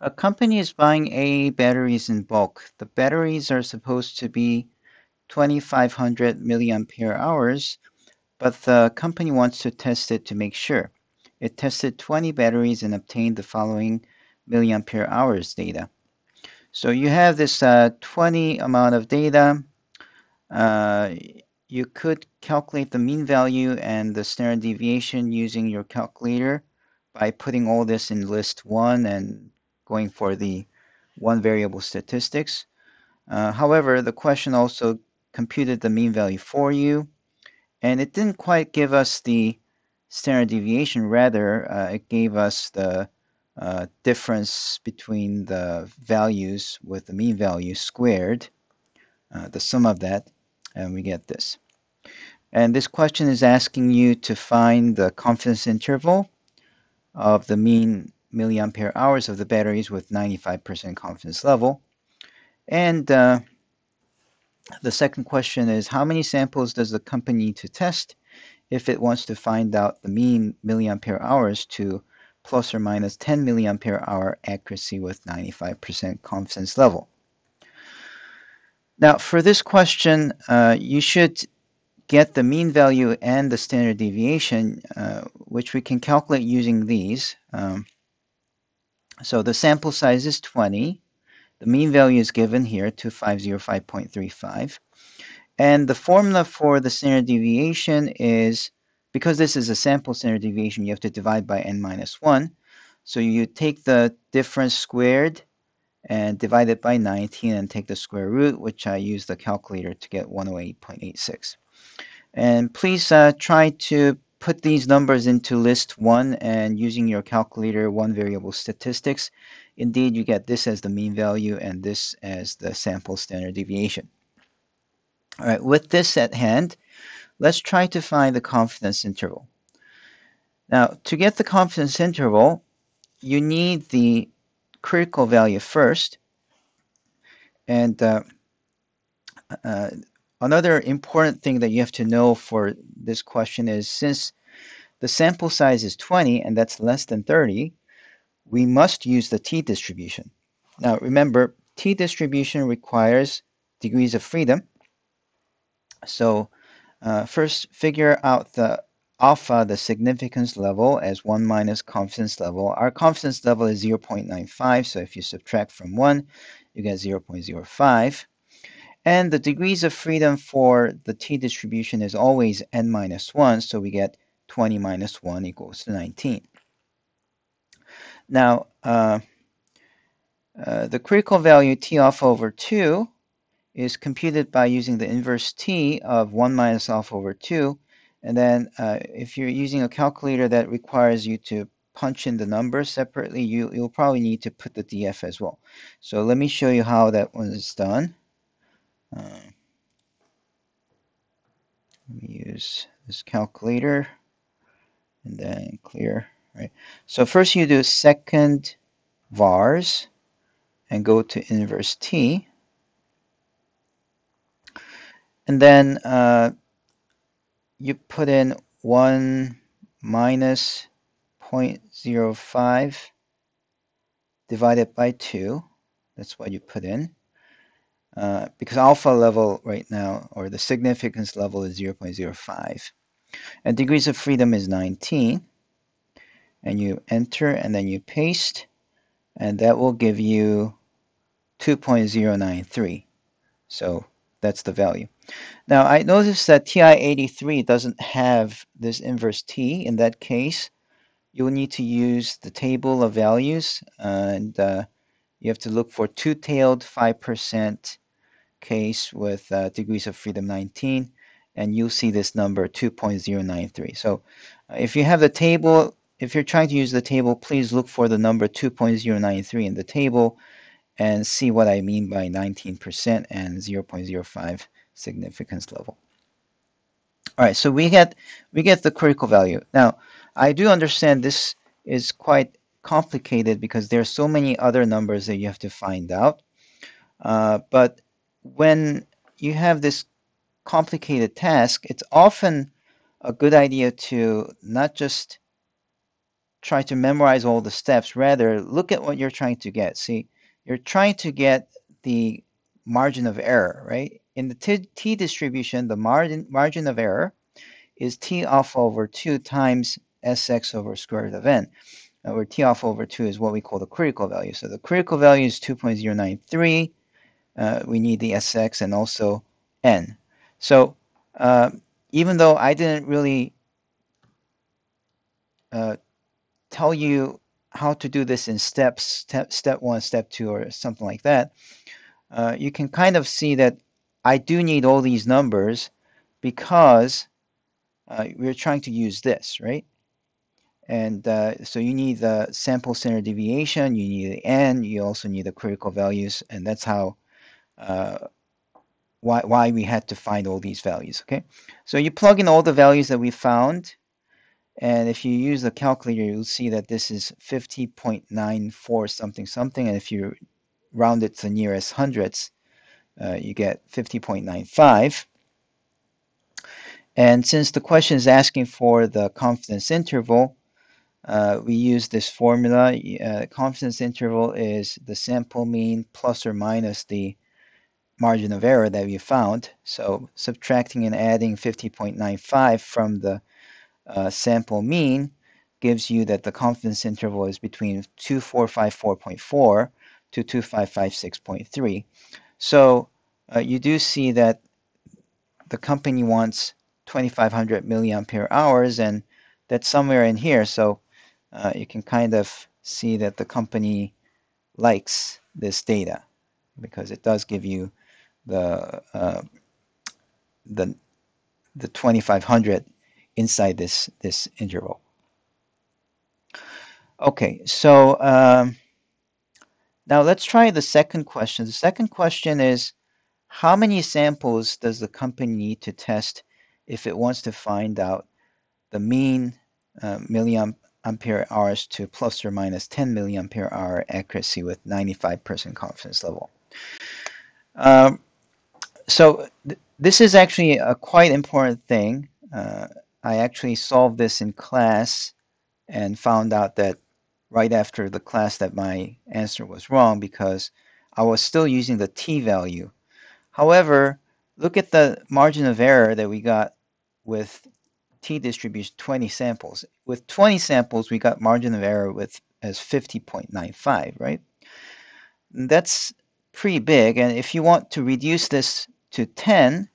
A company is buying A batteries in bulk. The batteries are supposed to be 2,500 milliampere hours, but the company wants to test it to make sure. It tested 20 batteries and obtained the following milliampere hours data. So you have this 20 amount of data. Uh, you could calculate the mean value and the standard deviation using your calculator by putting all this in list 1 and going for the one variable statistics. However, the question also computed the mean value for you, and it didn't quite give us the standard deviation. Rather, it gave us the difference between the values with the mean value squared, the sum of that, and we get this. And this question is asking you to find the confidence interval of the mean milliampere hours of the batteries with 95% confidence level. And the second question is, how many samples does the company need to test if it wants to find out the mean milliampere hours to plus or minus 10 milliampere hour accuracy with 95% confidence level? Now, for this question, you should get the mean value and the standard deviation, which we can calculate using these. So the sample size is 20. The mean value is given here, 2505.35. And the formula for the standard deviation is, because this is a sample standard deviation, you have to divide by n minus 1. So you take the difference squared and divide it by 19 and take the square root, which I use the calculator to get 108.86. And please try to put these numbers into list 1 and using your calculator one variable statistics. Indeed, you get this as the mean value and this as the sample standard deviation. All right, with this at hand, let's try to find the confidence interval. Now, to get the confidence interval, you need the critical value first. And another important thing that you have to know for this question is, since the sample size is 20 and that's less than 30, we must use the t-distribution. Now, remember, t-distribution requires degrees of freedom. So first, figure out the alpha, the significance level, as 1 minus confidence level. Our confidence level is 0.95, so if you subtract from 1, you get 0.05. And the degrees of freedom for the t-distribution is always n minus 1, so we get 20 minus 1 equals to 19. Now, the critical value t alpha over 2 is computed by using the inverse t of 1 minus alpha over 2. And then if you're using a calculator that requires you to punch in the numbers separately, you'll probably need to put the df as well. So let me show you how that one is done. Let me use this calculator and then clear. Right. So first you do second vars and go to inverse t. And then you put in 1 minus 0.05 divided by 2. That's what you put in. Because alpha level right now, or the significance level, is 0.05. And degrees of freedom is 19. And you enter and then you paste. And that will give you 2.093. So that's the value. Now, I noticed that TI-83 doesn't have this inverse t. In that case, you'll need to use the table of values, and you have to look for two-tailed 5% case with degrees of freedom 19, and you'll see this number 2.093. So if you have the table, if you're trying to use the table, please look for the number 2.093 in the table and see what I mean by 19% and 0.05 significance level. All right, so we get the critical value. Now, I do understand this is quite complicated because there are so many other numbers that you have to find out. But when you have this complicated task, it's often a good idea to not just try to memorize all the steps. Rather, look at what you're trying to get. See, you're trying to get the margin of error, right? In the t distribution, the margin of error is t alpha over 2 times sx over square root of n, where t alpha over 2 is what we call the critical value. So the critical value is 2.093. We need the sx and also n. So even though I didn't really uh, tell you how to do this in steps, step one, step two, or something like that, you can kind of see that I do need all these numbers because we're trying to use this, right? And so you need the sample standard deviation, you need the n, you also need the critical values, and that's how uh, why we had to find all these values. Okay, so you plug in all the values that we found, and if you use the calculator, you'll see that this is 50.94 something something, and if you round it to the nearest hundreds, you get 50.95. And since the question is asking for the confidence interval, we use this formula. Confidence interval is the sample mean plus or minus the margin of error that we found. So subtracting and adding 50.95 from the sample mean gives you that the confidence interval is between 2454.4 to 2556.3. So you do see that the company wants 2500 milliampere hours, and that's somewhere in here. So you can kind of see that the company likes this data because it does give you the the the 2500 inside this interval. Okay, so now let's try the second question. The second question is, how many samples does the company need to test if it wants to find out the mean milliampere hours to plus or minus 10 milliampere hour accuracy with 95% confidence level? Um, so this is actually a quite important thing. I actually solved this in class and found out that right after the class that my answer was wrong because I was still using the t-value. However, look at the margin of error that we got with t-distribution 20 samples. With 20 samples, we got margin of error with as 50.95, right? And that's pretty big. And if you want to reduce this to 10,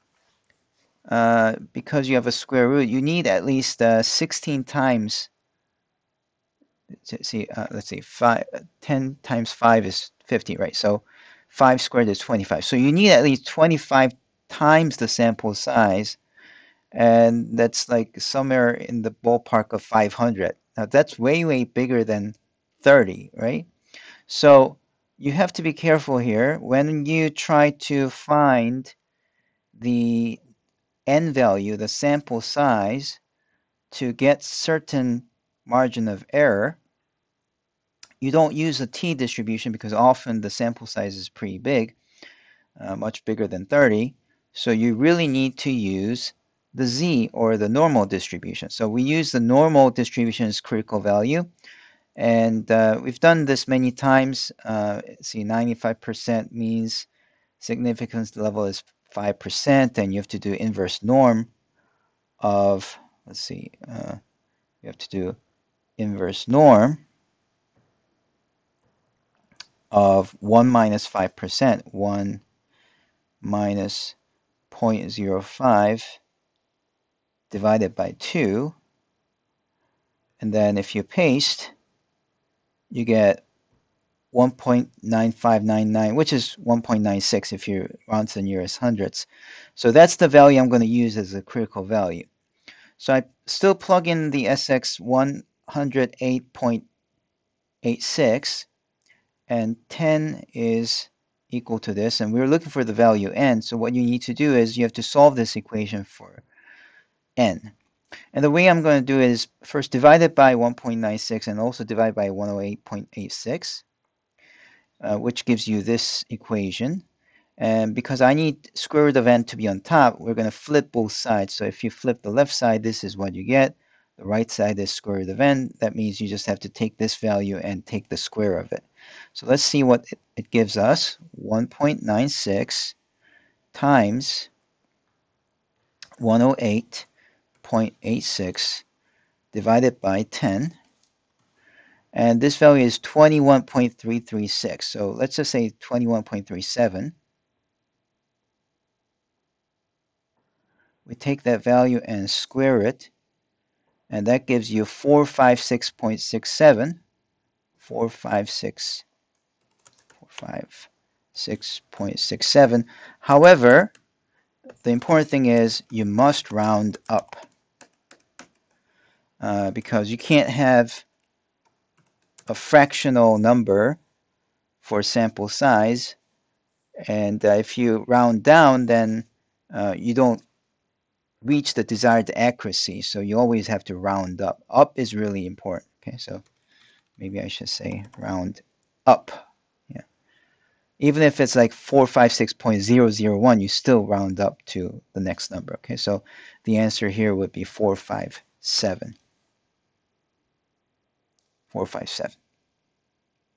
because you have a square root, you need at least 16 times. Let's see, 10 times 5 is 50, right? So 5 squared is 25. So you need at least 25 times the sample size, and that's like somewhere in the ballpark of 500. Now that's way, way bigger than 30, right? So you have to be careful here when you try to find the n value, the sample size, to get certain margin of error. You don't use a t-distribution because often the sample size is pretty big, much bigger than 30. So you really need to use the z, or the normal distribution. So we use the normal distribution as critical value. And we've done this many times. See, 95% means significance level is 5%, and you have to do inverse norm of, let's see, you have to do inverse norm of 1 minus 5%, 1 minus 0.05 divided by 2. And then if you paste, you get 1.9599, which is 1.96 if you round to the nearest hundreds. So that's the value I'm going to use as a critical value. So I still plug in the SX 108.86, and 10 is equal to this, and we're looking for the value n. So what you need to do is you have to solve this equation for n. And the way I'm going to do it is first divide it by 1.96 and also divide by 108.86, which gives you this equation. And because I need square root of n to be on top, we're going to flip both sides. So if you flip the left side, this is what you get. The right side is square root of n. That means you just have to take this value and take the square of it. So let's see what it gives us. 1.96 times 108.86 divided by 10. And this value is 21.336. So let's just say 21.37. We take that value and square it, and that gives you 456.67. 456.67. However, the important thing is you must round up because you can't have a fractional number for sample size, and if you round down, then you don't reach the desired accuracy. So you always have to round up. Up is really important. Okay, so maybe I should say round up. Yeah. Even if it's like 456.001, you still round up to the next number. Okay, so the answer here would be 457. 457.